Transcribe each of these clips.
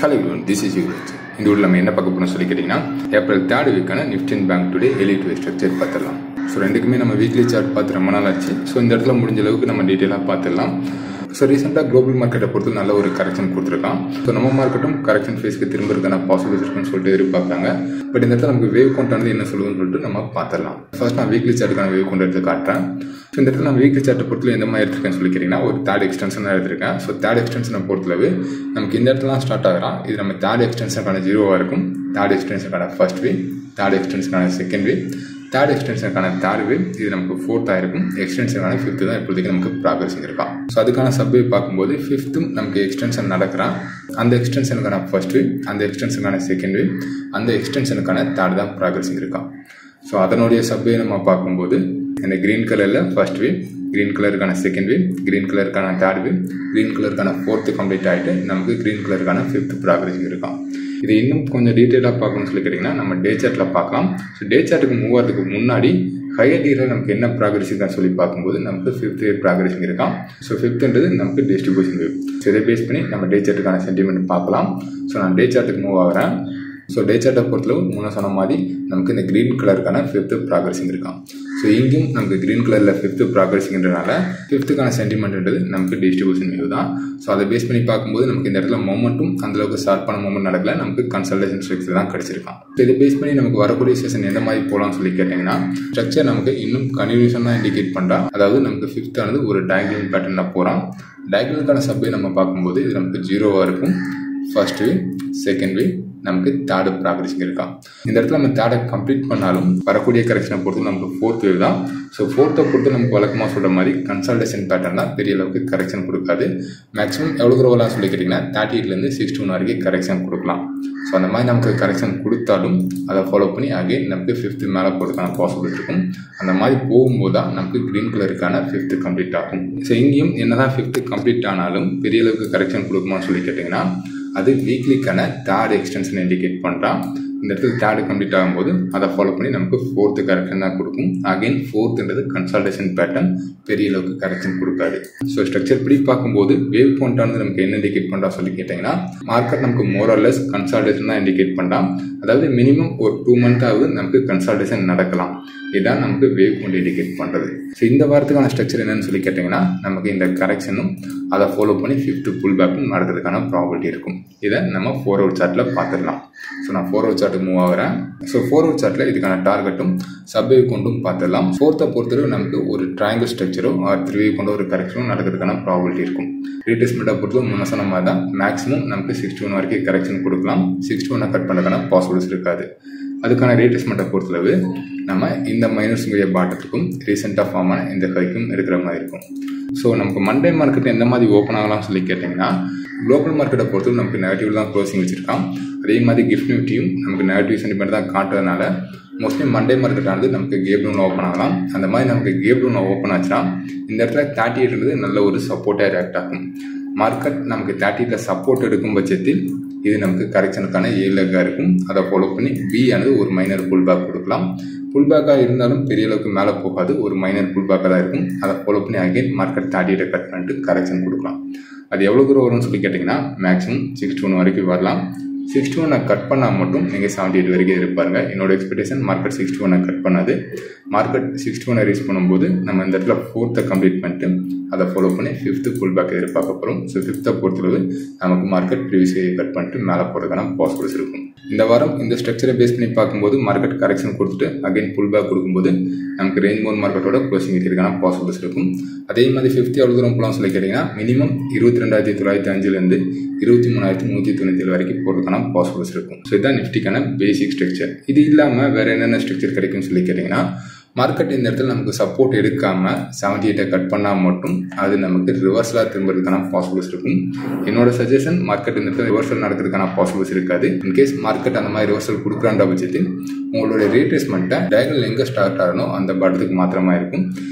Hello everyone, this is Yuvraj. இந்த வீடியோல நம்ம என்ன பார்க்க போறோம்னு சொல்லி கேட்டிங்கன்னா ஏப்ரல் 3rd வீக்கான Nifty bank today Elliott wave structure பார்த்துடலாம். ஸோ ரெண்டுக்குமே நம்ம வீக்லி சார்ட் பார்த்து ரொம்ப நாள் ஆச்சு. ஸோ இந்த இடத்துல முடிஞ்ச அளவுக்கு நம்ம டீட்டெயிலாக பார்த்துடலாம். ஸோ ரீசெண்டாக குளோபல் மார்க்கெட்டை பொறுத்து நல்ல ஒரு கரெக்ஷன் கொடுத்துருக்கான். ஸோ நம்ம மார்க்கெட்டும் கரெக்ஷன் ஃபேஸ்க்கு திரும்புறதுக்கான பாசிபிலிட்டி இருக்குன்னு சொல்லிட்டு எதிர்பார்க்காங்க. பட் இந்த இடத்துல நமக்கு வேவ் கவுண்ட் வந்து என்ன சொல்லுதுன்னு சொல்லிட்டு நம்ம பார்த்துடலாம். ஃபர்ஸ்ட் நான் வீக்லி சார்ட்டுக்கான வேவ் கவுண்ட் எடுத்து காட்டுறேன். ஸோ இந்த இடத்துல நம்ம வீக்லி சார்ட்டை பொறுத்தல எந்த மாதிரி எடுத்துருக்கேன்னு சொல்லி கேட்டிங்கன்னா ஒரு தேர்ட் எக்ஸ்டென்ஷனாக எடுத்திருக்கேன். ஸோ தேர்ட் எக்ஸ்டென்ஷனை பொறுத்தளவு நமக்கு இந்த இடத்துல ஸ்டார்ட் ஆகிறான். இது நம்ம தேர்ட் எக்ஸ்டென்ஷனுக்கான 0வாக இருக்கும். தேர்ட் எக்ஸ்டென்ஷனுக்கான ஃபர்ஸ்ட் வே, தேர்ட் எக்ஸ்டென்ஷனுக்கான செகண்ட் வே, தேர்ட் எக்ஸ்டென்ஷனுக்கான தேர்ட் வே, இது நமக்கு 4th ஆயிருக்கும். எக்ஸ்டென்ஷனுக்கான 5th தான் இப்போதைக்கு நமக்கு ப்ராக்ரஸிங் இருக்கான். ஸோ அதுக்கான சப்வே பார்க்கும்போது 5th நமக்கு எக்ஸ்டென்ஷன் நடக்கிறான். அந்த எக்ஸ்டென்ஷனுக்கான ஃபர்ஸ்ட் வே, அந்த எக்ஸ்டென்ஷனுக்கான செகண்ட் வே, அந்த எக்ஸ்டென்ஷனுக்கான தேர்ட் தான் ப்ராக்ரஸிங் இருக்கான். ஸோ அதனுடைய சப்வே நம்ம பார்க்கும்போது இந்த கிரீன் கலரில் ஃபர்ஸ்ட் வே, கிரீன் கலருக்கான செகண்ட் வே, கிரீன் கலருக்கான தேர்ட் வே, கிரீன் கலருக்கான 4th கம்ப்ளீட் ஆகிட்டு நமக்கு கிரீன் கலருக்கான 5th ப்ராக்ரஸிங் இருக்கான். இது இன்னும் கொஞ்சம் டீட்டெயிலாக பார்க்கணும்னு சொல்லி கேட்டிங்கன்னா நம்ம டே சார்ட்டில் பார்க்கலாம். ஸோ டே சார்ட்டுக்கு மூவ் ஆகிறதுக்கு முன்னாடி ஹையர் டீரில் நமக்கு என்ன ப்ராக்ரஸிங் தான் சொல்லி பார்க்கும்போது நமக்கு 5th வே ப்ராக்ரஸிங் இருக்கான். ஸோ 5th நமக்கு டிஸ்ட்ரிபியூஷன் வேவ். ஸோ இதை பேஸ் பண்ணி நம்ம டே சார்ட்டுக்கான சென்டிமெண்ட் பார்க்கலாம். ஸோ நான் டே சார்ட்டுக்கு மூவ் ஆகிறேன். ஸோ டே சார்ட்டை பொறுத்தளவு முன்ன சொன்ன மாதிரி நமக்கு இந்த கிரீன் கலருக்கான 5th ப்ராக்ரஸிங் இருக்கான். ஸோ இங்கேயும் நமக்கு கிரீன் கலரில் 5th ப்ராக்ரஸிங்கிறதுனால 5th சென்டிமெண்ட்ன்றது நமக்கு டிஸ்ட்ரிபியூஷன் வேவ் தான். ஸோ அதை பேஸ் பண்ணி பார்க்கும்போது நமக்கு இந்த இடத்துல மொமெண்ட்டும் அந்தளவுக்கு ஷார்ப்பான மொமெண்ட் நடக்கல, நமக்கு கன்சல்டேஷன் ஸ்ட்ரக்சர் தான் கிடச்சிருக்கான். ஸோ இதை பேஸ் பண்ணி நமக்கு வரக்கூடிய செஷன் எந்த மாதிரி போகலாம்னு சொல்லி கேட்டிங்கன்னா ஸ்ட்ரக்சர் நமக்கு இன்னும் கன்டினியூஷன் தான் இண்டிகேட் பண்ணுறான். அதாவது நமக்கு 5th ஒரு டயகனல் பேட்டர்னில் போகிறான். டயகனலுக்கான சப்வே நம்ம பார்க்கும்போது இது நமக்கு 0வாக இருக்கும். ஃபர்ஸ்ட் வே, செகண்ட் வே, நமக்கு தேர்ட் ப்ராக்ரஸிங் இருக்கான். இந்த இடத்துல நம்ம தேர்டை கம்ப்ளீட் பண்ணாலும் வரக்கூடிய கரெக்ஷனை பொறுத்து நமக்கு 4th வேவ் தான். ஸோ 4th பொறுத்து நமக்கு வழக்கமாக சொல்கிற மாதிரி கன்சல்டேஷன் பேட்டர்ன் தான் பெரிய அளவுக்கு கரெக்ஷன் கொடுக்காது. மேக்ஸிமம் எவ்வளோ தூரம்லாம் சொல்லி கேட்டிங்கன்னா 38லேருந்து 61 வரைக்கும் கரெக்ஷன் கொடுக்கலாம். ஸோ அந்த மாதிரி நமக்கு கரெக்ஷன் கொடுத்தாலும் அதை ஃபாலோ பண்ணி அகைன் நமக்கு 5th மேலே போகிறதுக்கான பாசிபிலிட்டி இருக்கும். அந்த மாதிரி போகும்போது தான் நமக்கு க்ரீன் கலருக்கான 5th கம்ப்ளீட் ஆகும். ஸோ இங்கேயும் என்னதான் 5th கம்ப்ளீட் ஆனாலும் பெரிய அளவுக்கு கரெக்ஷன் கொடுக்குமான்னு சொல்லி கேட்டிங்கன்னா அது வீக்லிக்கான தேர்ட் எக்ஸ்டென்ஷன் இண்டிகேட் பண்ணுறான். இந்த இடத்துல தேர்ட் கம்ப்ளீட் ஆகும்போது அதை ஃபாலோ பண்ணி நமக்கு 4th கரெக்ஷன் தான் கொடுக்கும். அகைன் 4th கன்சல்டேஷன் பேட்டர்ன் பெரிய அளவுக்கு கரெக்ஷன் கொடுக்காது. ஸோ ஸ்ட்ரக்சர் படி பார்க்கும்போது வேவ் பாயிண்டானது நமக்கு என்ன இண்டிகேட் பண்ணுறா சொல்லி கேட்டிங்கன்னா மார்க்கெட் நமக்கு மோரல்லெஸ் கன்சல்டேஷன் தான் இண்டிகேட் பண்ணுறான். அதாவது மினிமம் ஒரு 2 month ஆகுது நமக்கு கன்சல்டேஷன் நடக்கலாம். இதுதான் நமக்கு வேவ் பாயிண்ட் இண்டிகேட் பண்ணுறது. ஸோ இந்த வாரத்துக்கான ஸ்ட்ரக்சர் என்னன்னு சொல்லி கேட்டிங்கன்னா நமக்கு இந்த கரெக்ஷனும் அதை ஃபாலோ பண்ணி 5th புல் பேக்கும் நடக்கிறதுக்கான ப்ராபபிலிட்டி இருக்கும். இதை நம்ம 4 hour சார்ட்டில் பார்த்துடலாம். ஸோ நான் 4 hour சார்ட்டுக்கு மூவ் ஆகிறேன். ஸோ 4 hour சார்ட்டில் இதுக்கான டார்கெட்டும் சப்வே கொண்டும் பார்த்துடலாம். 4th பொறுத்தவரை நமக்கு ஒரு ட்ரையாங்கிள் ஸ்ட்ரக்சரோ 3 வே கொண்ட ஒரு கரெக்ஷனும் நடக்கிறதுக்கான ப்ராபபிலிட்டி இருக்கும். ரீட்ரேஸ்மெண்ட்டை பொறுத்தவரை முன்ன சொன்ன மாதிரி தான் மேக்ஸிமம் நமக்கு 61 வரைக்கும் கரெக்ஷன் கொடுக்கலாம். 61 கட் பண்ணுறதுக்கான பாசிபிலிட்டிஸ் இருக்காது. அதுக்கான ரீட்ரேஸ்மெண்ட்டை பொறுத்தளவு நம்ம இந்த மைனஸ் மீடியா பாட்டத்துக்கும் ரீசெண்டாக ஃபார்ம் ஆன இந்த ஹைக்கும் இருக்கிற மாதிரி இருக்கும். ஸோ நமக்கு மண்டே மார்க்கெட் எந்த மாதிரி ஓப்பன் ஆகலாம்னு சொல்லி கேட்டிங்கன்னா குளோபல் மார்க்கெட்டை பொறுத்தவரை நமக்கு நெகட்டிவ் தான் க்ளோசிங் வச்சிருக்கான். அதே மாதிரி கிஃப்ட் நிஃப்டியும் நமக்கு நெகட்டிவ் சென்டிமெண்ட் தான் காட்டுறதுனால மோஸ்ட்லி மண்டே மார்க்கெட்டானது நமக்கு கேப் டவுன் ஓப்பன் ஆகலாம். அந்த மாதிரி நமக்கு கேப் டவுன் ஓப்பன் ஆச்சுன்னா இந்த இடத்துல 38 நல்ல ஒரு சப்போர்ட்டாக ரியாக்ட் ஆகும். மார்க்கெட் நமக்கு 38 சப்போர்ட் எடுக்கும் பட்சத்தில் இது நமக்கு கரெக்ஷனுக்கான ஏலக்காக இருக்கும். அதை ஃபாலோ பண்ணி பி ஆனது ஒரு மைனர் புல் பேக் கொடுக்கலாம். புல் பேக்காக இருந்தாலும் பெரிய அளவுக்கு மேலே போகாது, ஒரு மைனர் புல் பேக்காக தான் இருக்கும். அதை ஃபாலோ பண்ணி அகைன் மார்க்கெட் 38 கட் பண்ணிட்டு கரெக்ஷன் கொடுக்கலாம். அது எவ்வளோ தூரம் வரும்னு சொல்லி கேட்டிங்கன்னா மேக்ஸிமம் 61 வரைக்கும் வரலாம். 61 கட் பண்ணால் மட்டும் நீங்கள் 78 வரைக்கும் இருப்பாருங்க. என்னோட எக்ஸ்பெக்டேஷன் மார்க்கெட் 61 கட் பண்ணாது. மார்க்கெட் 61 ரீச் பண்ணும்போது நம்ம இந்த இடத்துல 4th கம்ப்ளீட் பண்ணிட்டு அதை ஃபாலோ பண்ணி 5th புல் பேக் எதிர்பார்க்க போகிறோம். ஸோ 5th பொறுத்தளவு நமக்கு மார்க்கெட் ப்ரீவியஸ் கட் பண்ணிட்டு மேலே போகிறதுக்கான பாசிபிலிட்டிஸ் இருக்கும். இந்த வாரம் இந்த ஸ்ட்ரக்சரை பேஸ் பண்ணி பார்க்கும்போது மார்க்கெட் கரெக்ஷன் கொடுத்துட்டு அகைன் புல் பேக் கொடுக்கும்போது நமக்கு ரேஞ்ச் பவுண்ட் மார்க்கெட்டோட க்ளோசிங் வைக்கிறதுக்கான பாசிபிலிட்டிஸ் இருக்கும். அதே மாதிரி 5th எவ்வளோ தூரம் போகலாம் சொல்லி கேட்டிங்கன்னா மினிமம் 22,905லேருந்து 23,197 வரைக்கும் போகிறதுக்கான பாசிபிலிட்டிஸ் இருக்கும். ஸோ இதுதான் நிஃப்டிக்கான பேசிக் ஸ்ட்ரக்சர். இது இல்லாமல் வேறு என்னென்ன ஸ்ட்ரக்சர் கிடைக்கும்னு சொல்லி கேட்டிங்கன்னா மார்க்கெட் இந்த இடத்துல நமக்கு சப்போர்ட் எடுக்காமல் 78 கட் பண்ணால் மட்டும் அது நமக்கு ரிவர்ஸலாக திரும்புறதுக்கான பாசிபிலிட்டிஸ் இருக்கும். என்னோட சஜஷன் மார்க்கெட் இந்த இடத்துல ரிவர்சல் நடக்கிறதுக்கான பாசிபிலிட்டிஸ் இருக்காது. இன்கேஸ் மார்க்கெட் அந்த மாதிரி ரிவர்சல் கொடுக்குறான்ற பட்சத்தில் உங்களுடைய ரீட்ரேஸ்மெண்ட்டை டயகனல் எங்கே ஸ்டார்ட் ஆகணும் அந்த பாட்டத்துக்கு மாத்திரமா இருக்கும்.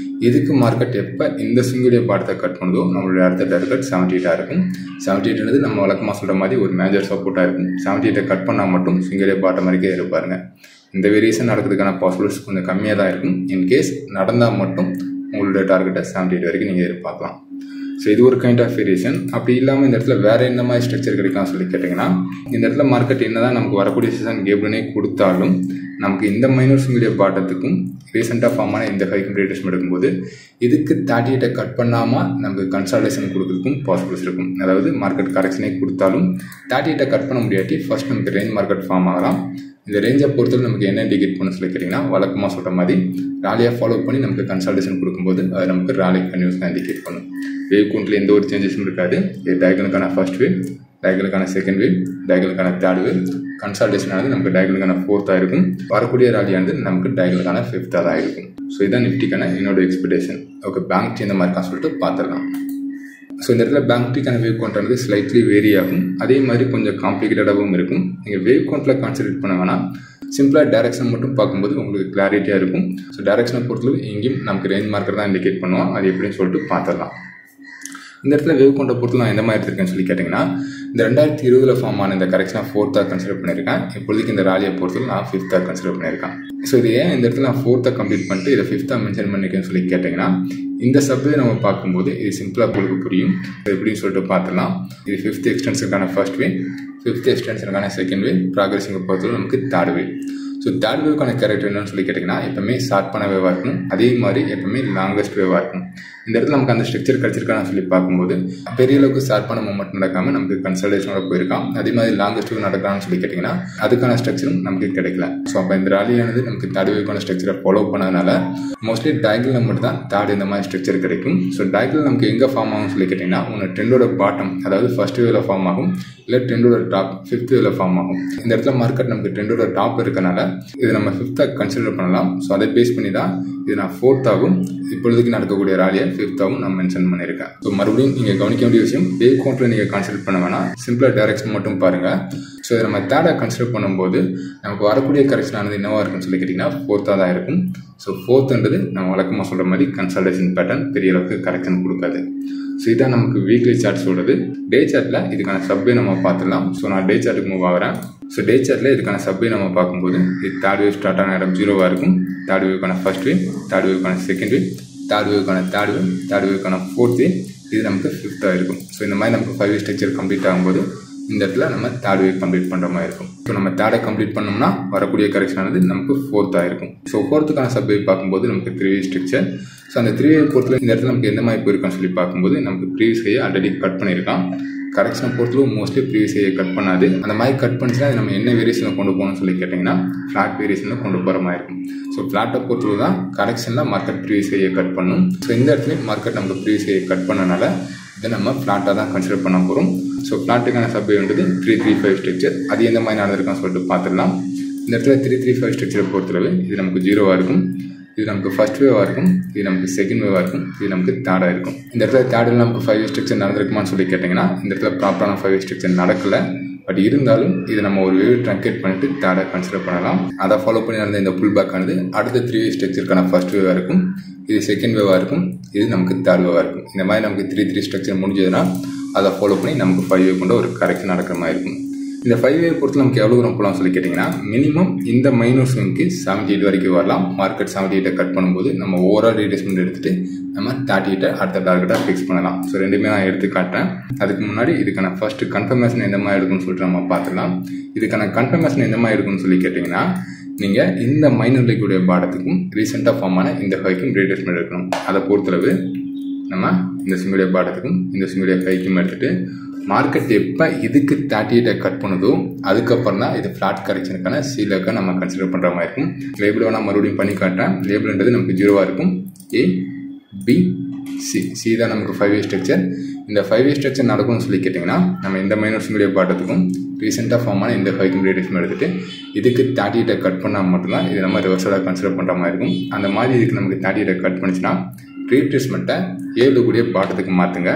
இதுக்கு மார்க்கெட் எப்போ இந்த சிங்குடைய பாட்டத்தை கட் பண்ணுதோ நம்மளுடைய அடுத்த டார்கெட் 78 இருக்கும். 78 நம்ம வழக்கமாக சொல்கிற மாதிரி ஒரு மேஜர் சப்போர்ட்டாக இருக்கும். 78 கட் பண்ணால் மட்டும் சிங்குடைய பாட்டம் வரைக்கும் இருப்பாருங்க. இந்த வேரியேஷன் நடக்கிறதுக்கான பாசிபிலிட்டிஸ் கொஞ்சம் கம்மியாக தான் இருக்கும். இன்கேஸ் நடந்தால் மட்டும் உங்களுடைய டார்கெட்டை 78 வரைக்கும் நீங்கள் எதிர்பார்க்கலாம். ஸோ இது ஒரு கைண்ட் ஆஃப் வேரியேஷன். அப்படி இல்லாமல் இந்த இடத்துல வேறு என்ன மாதிரி ஸ்ட்ரக்சர் கிடைக்கலாம் சொல்லி கேட்டிங்கன்னா, இந்த இடத்துல மார்க்கெட் என்ன தான் நமக்கு வரக்கூடிய சீசன் கேப்லனே கொடுத்தாலும் நமக்கு இந்த மைனர் ஸ்விங்குடைய பாட்டத்துக்கும் ரீசெண்டாக ஃபார்ம் ஆன இந்த ஹைக்கும் ரேட்டஸ்மெண்ட் எடுக்கும்போது இதுக்கு 38 கட் பண்ணாமல் நமக்கு கன்சால்டேஷன் கொடுக்குறதுக்கும் பாசிபிள்ஸ் இருக்கும். அதாவது மார்க்கெட் கரெக்ஷனே கொடுத்தாலும் 38 கட் பண்ண முடியாட்டி ஃபர்ஸ்ட் நமக்கு ரேஞ்ச் மார்க்கெட் ஃபார்ம் ஆகலாம். இந்த ரேஞ்சை பொறுத்தவரை நமக்கு என்ன இண்டிகேட் பண்ண சொல்லி கேட்டிங்கன்னா, வழக்கமாக சொல்கிற மாதிரி ராலியாக ஃபாலோ பண்ணி நமக்கு கன்சால்டேஷன் கொடுக்கும்போது அது நமக்கு ராலி கன்யூஸ் தான் இண்டிகேட் பண்ணும். வேவ் கவுண்டில் எந்த ஒரு சேஞ்சஸும் இருக்காது. இது டயகனுக்கான ஃபர்ஸ்ட் வேவ், டயகனுக்கான செகண்ட் வேவ், டயகனுக்கான தேர்ட் வேவ், கன்சால்டேஷன் ஆனது நமக்கு டயகனுக்கான 4th இருக்கும். வரக்கூடிய ராலியானது நமக்கு டயகனுக்கான 5th தான் இருக்கும். ஸோ இதான் நிஃப்டிக்கான என்னோட எக்ஸ்பெக்டேஷன். ஓகே, பேங்க் டீ இந்த மாதிரி இருக்கான்னு சொல்லிட்டு பார்த்துடலாம். ஸோ இந்த இடத்துல பேங்க் டீக்கான வேவ் கவுண்ட் ஸ்லைட்லி வேரி ஆகும். அதே மாதிரி கொஞ்சம் காம்ப்ளிகேட்டடாகவும் இருக்கும். நீங்கள் வேவ் கவுண்ட்டில் கான்சன்ட்ரேட் பண்ண வேணாம், சிம்பிளாக டைரக்ஷன் மட்டும் பார்க்கும்போது உங்களுக்கு கிளாரிட்டியாக இருக்கும். ஸோ டைரக்ஷனை பொறுத்தளவு எங்கேயும் நமக்கு ரேஞ்ச் மார்க்கெட் தான் இண்டிகேட் பண்ணுவோம். அது எப்படின்னு சொல்லிட்டு பார்த்துடலாம். இந்த இடத்துல வேவ் கவுண்டை பொறுத்து நான் எந்த மாதிரி எடுத்திருக்கேன்னு சொல்லி கேட்டிங்கன்னா, இந்த 2020 ஃபார்ம் ஆன இந்த கரெக்ஷனாக 4th கன்சிடர் பண்ணியிருக்கேன். இப்போதைக்கு இந்த ராலியை பொறுத்தவரை நான் 5th கன்சிடர் பண்ணியிருக்கேன். ஸோ இது ஏன் இந்த இடத்துல நான் 4th கம்ப்ளீட் பண்ணிட்டு இதை 5th மென்ஷன் பண்ணியிருக்கேன்னு சொல்லி கேட்டிங்கன்னா, இந்த சப்வே நம்ம பார்க்கும்போது இது சிம்பிளாக உங்களுக்கு புரியும். எப்படின்னு சொல்லிட்டு பார்த்துலாம். இது 5th எக்ஸ்டென்ஷனுக்கான ஃபர்ஸ்ட் வே, 5th எக்ஸ்டென்ஷனுக்கான செகண்ட் வே, ப்ராக்ரஸிங்கை பொறுத்தவரை நமக்கு தேர்ட் வே. ஸோ தேர்ட் வேவ்க்கான கேரக்டர் என்னன்னு சொல்லி கேட்டிங்கன்னா, எப்பவுமே ஷார்ப்பான வேவாக இருக்கணும். அதே மாதிரி எப்பவுமே லாங்கஸ்ட் வேவாக இருக்கும். இந்த இடத்துல நமக்கு அந்த ஸ்ட்ரக்சர் கிடச்சிருக்கான்னு சொல்லி பார்க்கும்போது பெரிய அளவுக்கு ஷார்ப்பான மூவ்மெண்ட் நடக்காமல் நமக்கு கன்சல்டேஷனோட போயிருக்கான். அதே மாதிரி லாங்கஸ்ட் வேவ் நடக்கலாம்னு சொல்லி கேட்டிங்கன்னா அதுக்கான ஸ்ட்ரக்சரும் நமக்கு கிடைக்கல. ஸோ அப்போ இந்த ராலியானது நமக்கு தேர்ட் வேவ்க்கான ஸ்ட்ரக்சரை ஃபாலோ பண்ணதுனால மோஸ்ட்லி டயகனல் மட்டும் தான் தேர்ட் இந்த மாதிரி ஸ்ட்ரக்சர் கிடைக்கும். ஸோ டயகனல் நமக்கு எங்கே ஃபார்ம் ஆகும்னு சொல்லி கேட்டிங்கன்னா, ஒன்று ட்ரெண்டோட பாட்டம், அதாவது ஃபர்ஸ்ட் வேவ்ல ஃபார்ம் ஆகும், இல்லை ட்ரெண்டோட டாப் 5th வேவ்ல ஃபார்ம் ஆகும். இந்த இடத்துல மார்க்கெட் நமக்கு ட்ரெண்டோட டாப் இருக்கனால இது நம்ம 5th கன்சிடர் பண்ணலாம். ஸோ அதை பேஸ் பண்ணி தான் இது நான் 4th ஆகும், இப்பொழுதுக்கு நடக்கக்கூடிய ராலியை 5th ஆகும் நான் மென்ஷன் பண்ணியிருக்கேன். ஸோ மறுபடியும் நீங்கள் கவனிக்க வேண்டிய விஷயம், வேவ் கவுண்டில் நீங்கள் கன்சிடர் பண்ண வேணாம், சிம்பிளாக டைரக்ஷன் மட்டும் பாருங்கள். ஸோ இதை நம்ம தேர்டாக கன்சிடர் பண்ணும்போது நமக்கு வரக்கூடிய கரெக்ஷன் ஆனது என்னவா இருக்குன்னு சொல்லி கேட்டிங்கன்னா 4th தான் இருக்கும். ஸோ 4th நம்ம வழக்கமாக சொல்கிற மாதிரி கன்சல்டேஷன் பேட்டர்ன் பெரிய அளவுக்கு கரெக்ஷன் கொடுக்காது. ஸோ இதான் நமக்கு வீக்லி சார்ட் சொல்கிறது. டே சார்ட்டில் இதுக்கான சப்வே நம்ம பார்த்துடலாம். ஸோ நான் டே சார்ட்டுக்கு மூவ் ஆகிறேன். ஸோ டே சார்ட்டில் இதுக்கான சப்வே நம்ம பார்க்கும்போது இது தேர்ட் வேவ் ஸ்டார்ட் ஆன இடம் 0 இருக்கும். தேர்ட் வேவ்க்கான ஃபர்ஸ்ட் வேவ், தேர்ட் வேவ்க்கான செகண்ட் வேவ், தேர்ட் வேவ்க்கான தேர்ட் வேவ், தேர்ட் வேவ்க்கான 4th வேவ், இது நமக்கு 5th இருக்கும். ஸோ இந்த மாதிரி நமக்கு 5 ஸ்ட்ரக்சர் கம்ப்ளீட் ஆகும்போது இந்த இடத்துல நம்ம தேர்ட் வேவ் கம்ப்ளீட் பண்ணுற மாதிரி இருக்கும். ஸோ நம்ம தேர்டை கம்ப்ளீட் பண்ணோம்னா வரக்கூடிய கரெக்ஷன் ஆனது நமக்கு 4th இருக்கும். ஸோ 4th சப்வே பார்க்கும்போது நமக்கு 3 வேவ் ஸ்ட்ரக்சர். ஸோ அந்த 3 வேவ் பொறுத்தவரை இந்த இடத்துல நமக்கு எந்த மாதிரி போயிருக்கான்னு சொல்லி பார்க்கும்போது நமக்கு ப்ரீவியஸ் ஹையை ஆல்ரெடி கட் பண்ணியிருக்கான். கரெக்ஷனை பொறுத்தவரை மோஸ்ட்லி ப்ரீவியஸ் ஹையை கட் பண்ணாது. அந்த மாதிரி கட் பண்ணிச்சுன்னா நம்ம என்ன வேரியேஷனில் கொண்டு போகணும்னு சொல்லி கேட்டிங்கன்னா ஃப்ளாட் வேரியேஷனில் கொண்டு போகிற மாதிரி இருக்கும். ஸோ ஃப்ளாட்டை பொறுத்தவரை தான் கரெக்ஷனில் மார்க்கெட் ப்ரீவியஸ் ஹையை கட் பண்ணும். ஸோ இந்த இடத்துல மார்க்கெட் நமக்கு ப்ரீவியஸ் ஹையை கட் பண்ணனால இதை நம்ம ஃப்ளாட்டாக தான் கன்சிடர் பண்ண போகிறோம். ஸோ ஃப்ளாட்டுக்கான சப்வே வந்து 335 ஸ்ட்ரக்சர். அது எந்த மாதிரி நடந்திருக்கான்னு சொல்லிட்டு பார்த்துடலாம். இந்த இடத்துல 335 ஸ்ட்ரக்சரை பொறுத்தளவு இது நமக்கு 0 இருக்கும், இது நமக்கு ஃபர்ஸ்ட் வேவாக இருக்கும், இது நமக்கு செகண்ட் வேவாக இருக்கும், இது நமக்கு தேர்டாக இருக்கும். இந்த இடத்துல தேர்டில் நமக்கு 5 ஸ்ட்ரக்சர் நடந்திருக்குமான்னு சொல்லி கேட்டிங்கன்னா இந்த இடத்துல ப்ராப்பரான 5 ஸ்ட்ரக்சர் நடக்கலை. பட் இருந்தாலும் இது நம்ம ஒரு வேவ் ட்ரங்கேட் பண்ணிட்டு தேர்டாக கன்சிடர் பண்ணலாம். அதை ஃபாலோ பண்ணி நடந்த இந்த புல் பேக் ஆனது அடுத்த 3 வேவ் ஸ்ட்ரக்சருக்கான ஃபர்ஸ்ட் வேவாக இருக்கும், இது செகண்ட் வேவாக இருக்கும், இது நமக்கு தேர்ட் வேவாக இருக்கும். இந்த மாதிரி நமக்கு 3 ஸ்ட்ரக்சர் முடிஞ்சதுன்னா அதை ஃபாலோ பண்ணி நமக்கு 5 வேவ் கொண்ட ஒரு கரெக்ஷன் நடக்கிற மாதிரி இருக்கும். இந்த 5 வேவ் பொறுத்து நமக்கு எவ்வளோ தூரம் போகலாம் சொல்லி கேட்டிங்கன்னா, மினிமம் இந்த மைனஸ் ஸ்விங்க்கு 78 வரைக்கும் வரலாம். மார்க்கெட் 78 கட் பண்ணும்போது நம்ம ஓவரால் ரீட்ரேஸ்மெண்ட் எடுத்துகிட்டு நம்ம 38 அடுத்த டார்கெட்டாக ஃபிக்ஸ் பண்ணலாம். ஸோ ரெண்டுமே நான் எடுத்து காட்டுறேன். அதுக்கு முன்னாடி இதுக்கான ஃபர்ஸ்ட் கன்ஃபர்மேஷன் எந்த மாதிரி இருக்குன்னு சொல்லிட்டு நம்ம பார்த்துக்கலாம். இதுக்கான கன்ஃபர்மேஷன் எந்த மாதிரி இருக்குன்னு சொல்லி கேட்டிங்கன்னா, நீங்கள் இந்த மைனர் லைக்குடைய பாடத்துக்கும் ரீசெண்டாக ஃபார்ம் ஆன இந்த ஹைக்கும் ரீட்ரேஸ்மெண்ட் எடுக்கணும். அதை பொறுத்தளவு நம்ம இந்த ஸ்விங்குடைய பாடத்துக்கும் இந்த ஸ்விங்குடைய ஹைக்கும் எடுத்துகிட்டு மார்க்கெட் எப்போ இதுக்கு 38 கட் பண்ணுதோ அதுக்கப்புறம் தான் இது ஃப்ளாட் கரெக்ஷனுக்கான சீலக்காக நம்ம கன்சிடர் பண்ணுற மாதிரி இருக்கும். லேபிள் வேணால் மறுபடியும் பண்ணி காட்டுறேன். லேபிள்ன்றது நமக்கு 0 இருக்கும். A, B, C தான் நமக்கு 5 வேவ் ஸ்ட்ரக்சர். இந்த 5 வேவ் ஸ்ட்ரக்சர் நடக்கும்னு சொல்லி கேட்டிங்கன்னா நம்ம இந்த மைனர் ஸ்விங்குடைய பாடத்துக்கும் ரீசெண்டாக ஃபார்ம் ஆன இந்த ஹைக்கும் ரீட்ரேஸ்மெண்ட் எடுத்துகிட்டு இதுக்கு 38 கட் பண்ணால் மட்டும்தான் இது நம்ம ரிவர்ஸலாக கன்சிடர் பண்ணுற மாதிரி இருக்கும். அந்த மாதிரி இதுக்கு நமக்கு 38 கட் பண்ணிச்சுன்னா ரீட்ரேஸ்மெண்ட்டை 7 கூடிய பாட்டத்துக்கு மாற்றுங்க.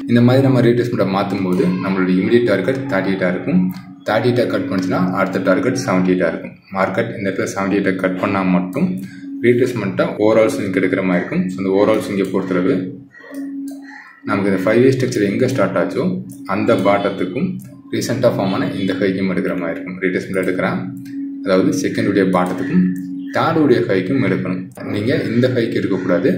இந்த மாதிரி நம்ம ரீட்ரேஸ்மெண்ட்டை மாற்றும் போது நம்மளுடைய இமிடியட் டார்கெட் 38 இருக்கும். 38 கட் பண்ணிச்சுன்னா அடுத்த டார்கெட் 78 இருக்கும். மார்க்கெட் இந்த இடத்துல 78 கட் பண்ணால் மட்டும் ரீட்ரேஸ்மெண்ட்டை ஓவரால் ஸ்விங் எடுக்கிற மாதிரி இருக்கும். ஸோ இந்த ஓவரால் ஸ்விங்கை பொறுத்தளவு நமக்கு இந்த 5 வேவ் ஸ்ட்ரக்சர் எங்கே ஸ்டார்ட் ஆச்சோ அந்த பாட்டத்துக்கும் ரீசெண்டாக ஃபார்ம் ஆன இந்த ஹைக்கும் எடுக்கிற மாதிரி இருக்கும். ரீட்ரேஸ்மெண்ட் எடுக்கிறேன், அதாவது செகண்டுடைய பாட்டத்துக்கும் தேர்டுடைய ஹைக்கும் எடுக்கணும். நீங்கள் இந்த ஹைக்கு எடுக்கக்கூடாது,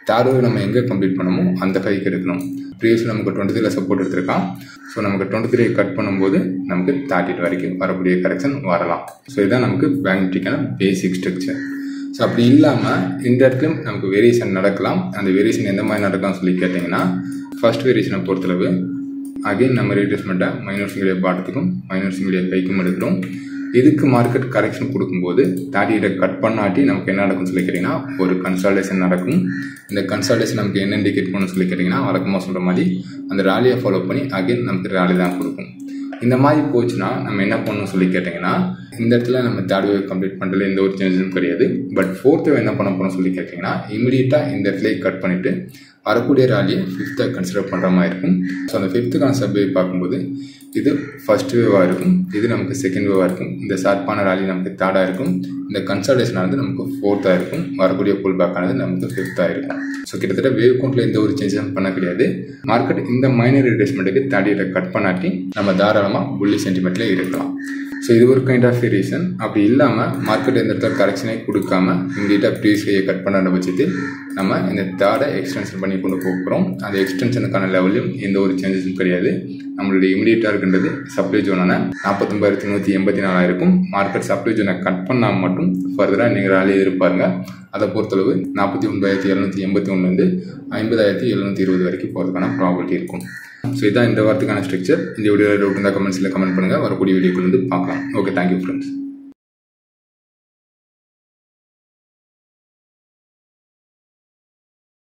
தேர்ட் வேவ் நம்ம எங்கே கம்ப்ளீட் பண்ணமோ அந்த கைக்கு எடுக்கணும். ப்ரீவியஸில் நமக்கு 23 சப்போர்ட் எடுத்திருக்கான். ஸோ நமக்கு 23 கட் பண்ணும்போது நமக்கு 32 வரைக்கும் வரக்கூடிய கரெக்ஷன் வரலாம். ஸோ இதுதான் நமக்கு பேங்க் நிஃப்டிக்கான பேசிக் ஸ்ட்ரக்சர். ஸோ அப்படி இல்லாமல் இந்த இடத்துலையும் நமக்கு வேரியேஷன் நடக்கலாம். அந்த வேரியேஷன் எந்த மாதிரி நடக்கலாம்னு சொல்லி கேட்டிங்கன்னா, ஃபர்ஸ்ட் வேரியேஷனை பொறுத்தளவு அகைன் நம்ம ரீட்ரேஸ்மெண்ட்டை மைனர் சிங்கிள் பாட்டத்துக்கும் மைனர் சிங்கிள் கைக்கும் எடுக்கிறோம். இதுக்கு மார்க்கெட் கரெக்ஷன் கொடுக்கும்போது 38 கட் பண்ணாட்டி நமக்கு என்ன நடக்கும்னு சொல்லி கேட்டிங்கன்னா, ஒரு கன்சால்டேஷன் நடக்கும். இந்த கன்சால்டேஷன் நமக்கு என்ன இண்டிகேட் பண்ணணும்னு சொல்லி கேட்டிங்கன்னா, வழக்கமாக சொல்கிற மாதிரி அந்த ராலியை ஃபாலோ பண்ணி அகைன் நமக்கு ராலி தான் கொடுக்கும். இந்த மாதிரி போச்சுன்னா நம்ம என்ன பண்ணணும்னு சொல்லி கேட்டிங்கன்னா, இந்த இடத்துல நம்ம தேர்ட் வேவ் கம்ப்ளீட் பண்ணுறதுல எந்த ஒரு சேஞ்சஸும் கிடையாது. பட் ஃபோர்த் வேவ் என்ன பண்ண போகணும்னு சொல்லி கேட்டிங்கன்னா, இமீடியட்டாக இந்த இடத்துல கட் பண்ணிவிட்டு வரக்கூடிய ராலியை 5th கன்சிடர் பண்ணுற மாதிரி இருக்கும். ஸோ அந்த 5th சப் வேவ் பார்க்கும்போது இது ஃபர்ஸ்ட் வேவாக இருக்கும், இது நமக்கு செகண்ட் வேவாக இருக்கும். இந்த ஷார்ப்பான ராலி நமக்கு தேர்டாக இருக்கும். இந்த கன்சல்டேஷன் ஆனது நமக்கு 4th இருக்கும். வரக்கூடிய புல் பேக் ஆனது நமக்கு 5th இருக்கும். ஸோ கிட்டத்தட்ட வேவ் கவுண்ட்டில் எந்த ஒரு சேஞ்சஸும் பண்ண கிடையாது. மார்க்கெட் இந்த மைனர் ரிட்ரேஸ்மெண்ட்டுக்கு 38 கட் பண்ணாட்டி நம்ம தாராளமாக புல்லி சென்டிமெண்ட்டில் இருக்கலாம். ஸோ இது ஒரு கைண்ட் ஆஃப் ரீசன். அப்படி இல்லாமல் மார்க்கெட் இந்த இடத்துல கரெக்ஷனே கொடுக்காம இமீடியட்டாக ப்ரீவியஸ்லேயே கட் பண்ணுற பட்சத்தில் நம்ம இந்த தேர்டை எக்ஸ்டென்ஷன் பண்ணி கொண்டு போகிறோம். அந்த எக்ஸ்டென்ஷனுக்கான லெவலையும் எந்த ஒரு சேஞ்சஸும் கிடையாது. நம்மளுடைய இமீடியட்டாக இருக்கின்றது சப்ளை ஜோனான 49,184 இருக்கும். மார்க்கெட் சப்ளை ஜோனை கட் பண்ணால் மட்டும் ஃபர்தராக நீங்கள் ராலியை இருப்பாருங்க. அதை பொறுத்தளவு 49,781 50,720 வரைக்கும் போகிறதுக்கான ப்ராபபிலிட்டி இருக்கும். ஸோ இதான் இந்த வாரத்துக்கான ஸ்ட்ரக்சர். இந்த வீடியோ டவுட் இருந்தால் கமெண்ட்ஸில் கமெண்ட் பண்ணுங்கள். வரக்கூடிய வீடியோக்குள்ள பார்க்கலாம். Okay, thank you friends.